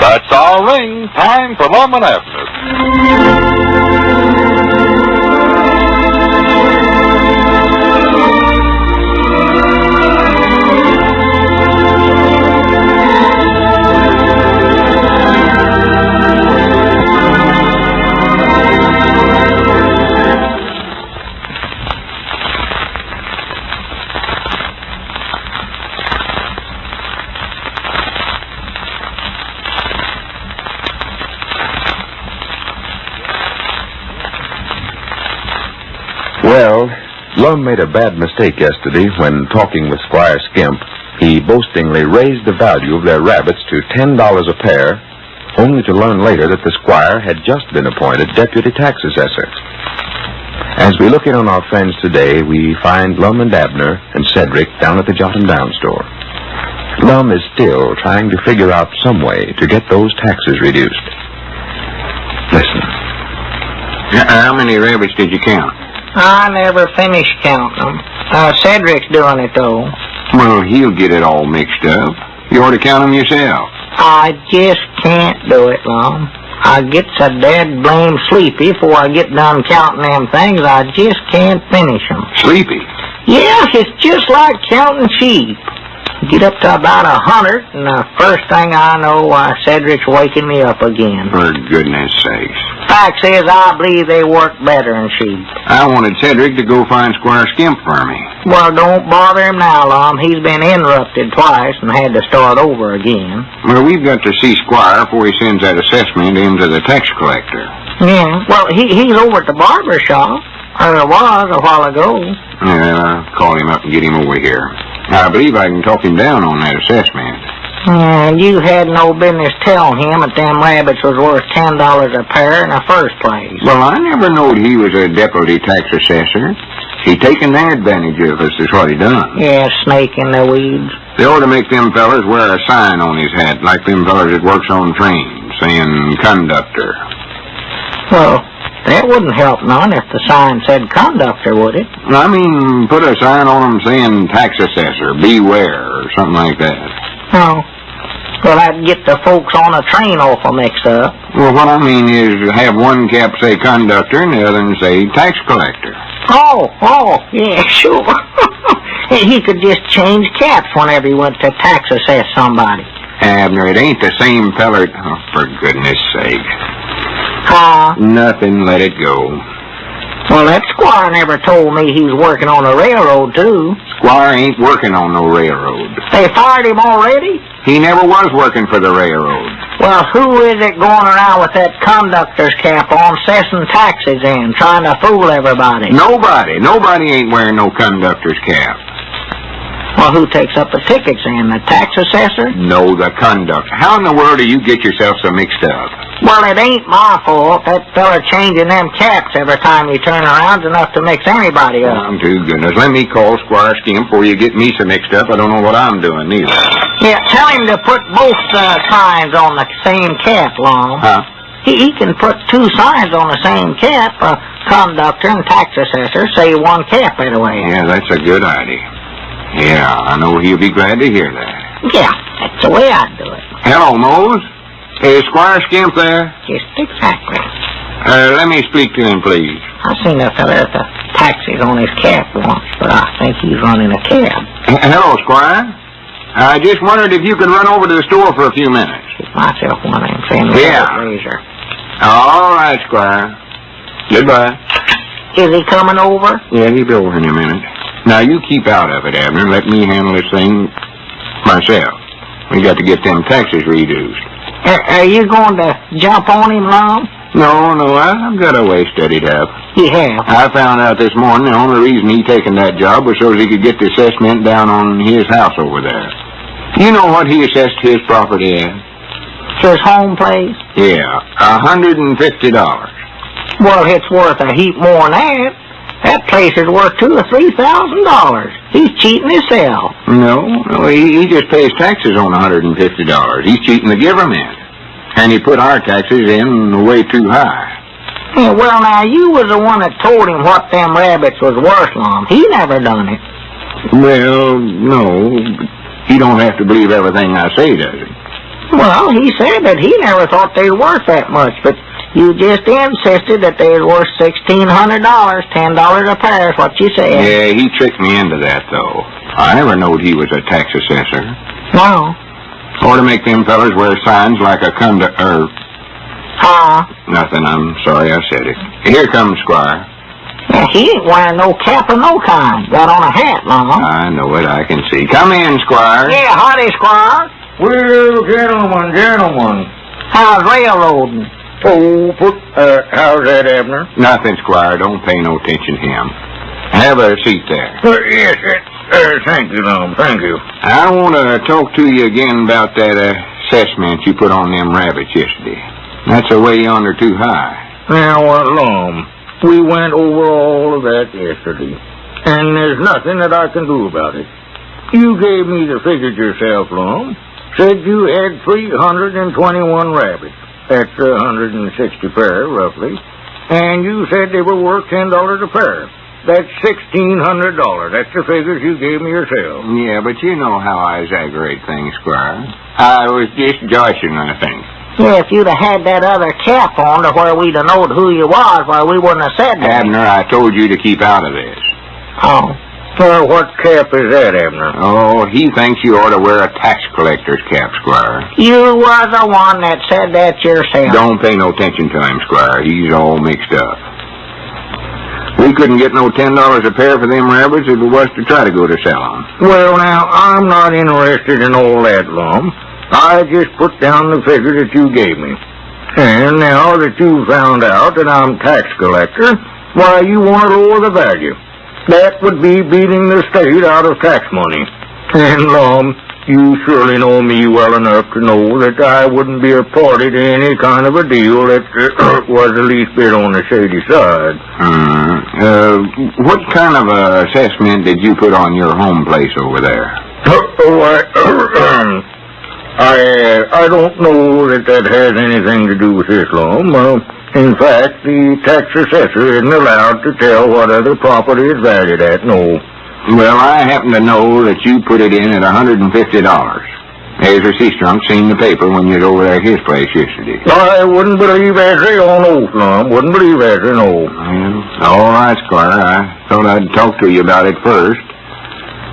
That's our ring. Time for Lum and Abner. Well, Lum made a bad mistake yesterday when talking with Squire Skimp. He boastingly raised the value of their rabbits to $10 a pair, only to learn later that the squire had just been appointed deputy tax assessor. As we look in on our friends today, we find Lum and Abner and Cedric down at the Jot'em Down store. Lum is still trying to figure out some way to get those taxes reduced. Listen. How many rabbits did you count? I never finished counting them. Cedric's doing it, though. Well, he'll get it all mixed up. You ought to count them yourself. I just can't do it, Lum. I get so dead blame sleepy before I get done counting them things, I just can't finish them. Sleepy? Yeah, it's just like counting sheep. Get up to about 100, and the first thing I know, Cedric's waking me up again. For goodness sakes. Fact is, I believe they work better than sheep. I wanted Cedric to go find Squire Skimp for me. Well, don't bother him now, Lum. He's been interrupted twice and had to start over again. Well, we've got to see Squire before he sends that assessment in to the tax collector. Yeah, well, he's over at the barber shop. Or was a while ago. Yeah, I'll call him up and get him over here. I believe I can talk him down on that assessment. You had no business telling him that them rabbits was worth $10 a pair in the first place. Well, I never knowed he was a deputy tax assessor. He taken advantage of us is what he done. Yeah, snake in the weeds. They ought to make them fellas wear a sign on his hat, like them fellas that works on trains, saying conductor. Well, that wouldn't help none if the sign said conductor, would it? I mean, put a sign on them saying tax assessor, beware, or something like that. Oh. Well, that'd get the folks on a train awful mixed up. Well, what I mean is have one cap say conductor and the other one say tax collector. Oh, yeah, sure. He could just change caps whenever he went to tax assess somebody. Abner, it ain't the same feller. Oh, for goodness sake. Nothing, let it go. Well, that squire never told me he was working on a railroad, too. Squire ain't working on no railroad. They fired him already? He never was working for the railroad. Well, who is it going around with that conductor's cap on, assessing taxes in, trying to fool everybody? Nobody. Nobody ain't wearing no conductor's cap. Well, who takes up the tickets then? The tax assessor? No, the conductor. How in the world do you get yourself so mixed up? Well, it ain't my fault. That fella changing them caps every time you turn around's enough to mix anybody up. Oh, to goodness. Let me call Squire Skimp before you get me so mixed up. I don't know what I'm doing, neither. Yeah, tell him to put both signs on the same cap, Lum. Huh? He can put two signs on the same cap, conductor and tax assessor, say one cap anyway. Yeah, that's a good idea. Yeah, I know he'll be glad to hear that. Yeah, that's the way I'd do it. Hello, Mose. Is Squire Skimp there? Just exactly. Let me speak to him, please. I seen a fella at the taxis on his cap once, but I think he's running a cab. Hello, Squire. I just wondered if you could run over to the store for a few minutes. Get myself one of them family razor. All right, Squire. Goodbye. Is he coming over? Yeah, he'll be over in a minute. Now, you keep out of it, Abner. Let me handle this thing myself. We got to get them taxes reduced. Are you going to jump on him, Lum? No, I've got a way studied up. You have? I found out this morning the only reason he taken that job was so he could get the assessment down on his house over there. You know what he assessed his property at? His home place? Yeah, $150. Well, it's worth a heap more than that. That place is worth $2,000 or $3,000. He's cheating himself. No, he just pays taxes on $150. He's cheating the government. And he put our taxes in way too high. Yeah, well, now, you was the one that told him what them rabbits was worth, Lum. He never done it. Well, no. He don't have to believe everything I say, does he? Well, he said that he never thought they were worth that much, but you just insisted that they were worth $1,600, $10 a pair is what you said. Yeah, he tricked me into that, though. I never knowed he was a tax assessor. No. Or to make them fellas wear signs like a Nothing, I'm sorry I said it. Here comes Squire. Yeah, he ain't wearing no cap of no kind. Got on a hat, Lum. I know it, I can see. Come in, Squire. Yeah, howdy, Squire. Well, gentlemen. How's railroading? Oh, how's that, Abner? Nothing, Squire. Don't pay no attention to him. Have a seat there. Yes, thank you, Lum, thank you. I want to talk to you again about that assessment you put on them rabbits yesterday. That's way yonder too high. Now, Lum, we went over all of that yesterday, and there's nothing that I can do about it. You gave me the figures yourself, Lum. Said you had 321 rabbits. That's 160 pair, roughly. And you said they were worth $10 a pair. That's $1,600. That's the figures you gave me yourself. Yeah, but you know how I exaggerate things, Squire. I was just joshing, I think. Yeah, if you'd have had that other cap on to where we'd have known who you was, why, we wouldn't have said that. Abner, I told you to keep out of this. Oh. Well, what cap is that, Abner? Oh, he thinks you ought to wear a tax collector's cap, Squire. You was the one that said that yourself. Don't pay no attention to him, Squire. He's all mixed up. We couldn't get no $10 a pair for them rabbits if it was to try to go to sell them. Well, now, I'm not interested in all that, Lum. I just put down the figure that you gave me. And now that you found out that I'm tax collector, why, you want to lower the value. That would be beating the state out of tax money. And, Lum, you surely know me well enough to know that I wouldn't be a party to any kind of a deal that was the least bit on the shady side. What kind of assessment did you put on your home place over there? I don't know that has anything to do with this, Lum. In fact, the tax assessor isn't allowed to tell what other property is valued at, no. Well, I happen to know that you put it in at $150. Ezra Seastrunk seen the paper when you was over there at his place yesterday. I wouldn't believe Ezra on oath, Lum. Wouldn't believe Ezra, no. Well, all right, Squire. I thought I'd talk to you about it first.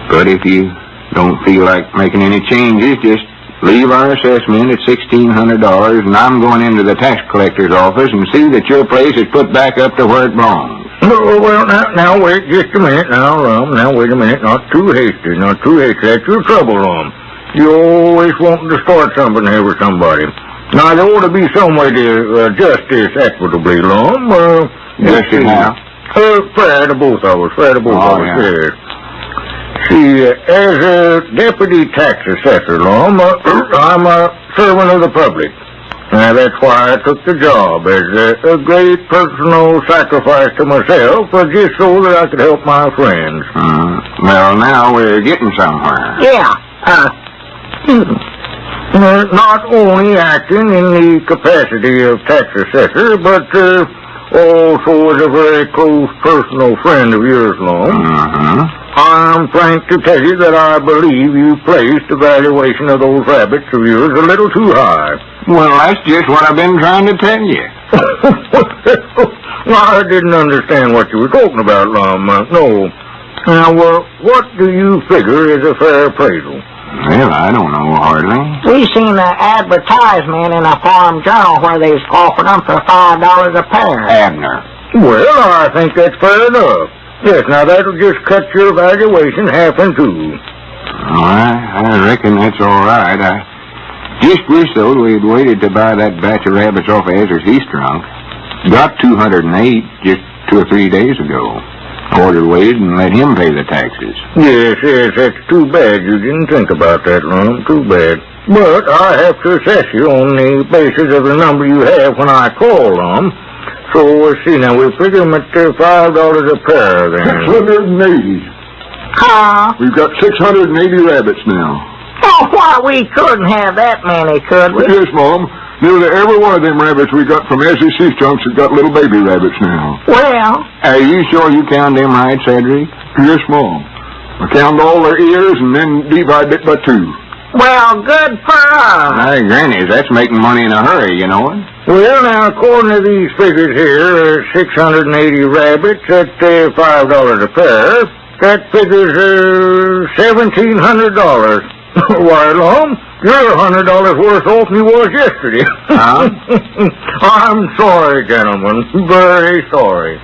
But if you don't feel like making any changes, just leave our assessment at $1,600, and I'm going into the tax collector's office and see that your place is put back up to where it belongs. Oh, well, now, wait just a minute now, Lum. Now, wait a minute. Not too hasty. That's your trouble, Lum. You always wanting to start something here with somebody. Now, there ought to be some way to adjust this equitably, Lum. Yes, you have. Fair to both of us. Yeah. Yes. See, as a deputy tax assessor, Lum, I'm a servant of the public. That's why I took the job, as a great personal sacrifice to myself, just so that I could help my friends. Well, now we're getting somewhere. Yeah. Not only acting in the capacity of tax assessor, but also as a very close personal friend of yours, Lum. I'm frank to tell you that I believe you placed the valuation of those rabbits of yours a little too high. Well, that's just what I've been trying to tell you. Well, I didn't understand what you were talking about, Lum. No. Now, what do you figure is a fair appraisal? Well, I don't know, hardly. We seen an advertisement in a farm journal where they was offering them for $5 a pair. Abner. Well, I think that's fair enough. Yes, now that'll just cut your valuation half in two. I reckon that's all right. I just wish, though, we'd waited to buy that batch of rabbits off of Ezra's Eastrunk. Got 208 just 2 or 3 days ago. Ordered waited and let him pay the taxes. Yes, that's too bad you didn't think about that, Lum. Too bad. But I have to assess you on the basis of the number you have when I call, Lum. So, see, now, we figure them at $5 a pair, then. 680. Huh? We've got 680 rabbits now. Oh, why, we couldn't have that many, could we? Yes, Mom. Nearly every one of them rabbits we got from Ezra's Seastrunks has got little baby rabbits now. Well. Are you sure you count them right, Cedric? Yes, Mom. I count all their ears and then divide it by 2. Well, good for us. Hey, Granny, that's making money in a hurry, you know it. Well, now, according to these figures here, 680 rabbits at $5 a pair, that figures $1,700. Why, Lum, you're $100 worse off than you was yesterday. Huh? I'm sorry, gentlemen. Very sorry.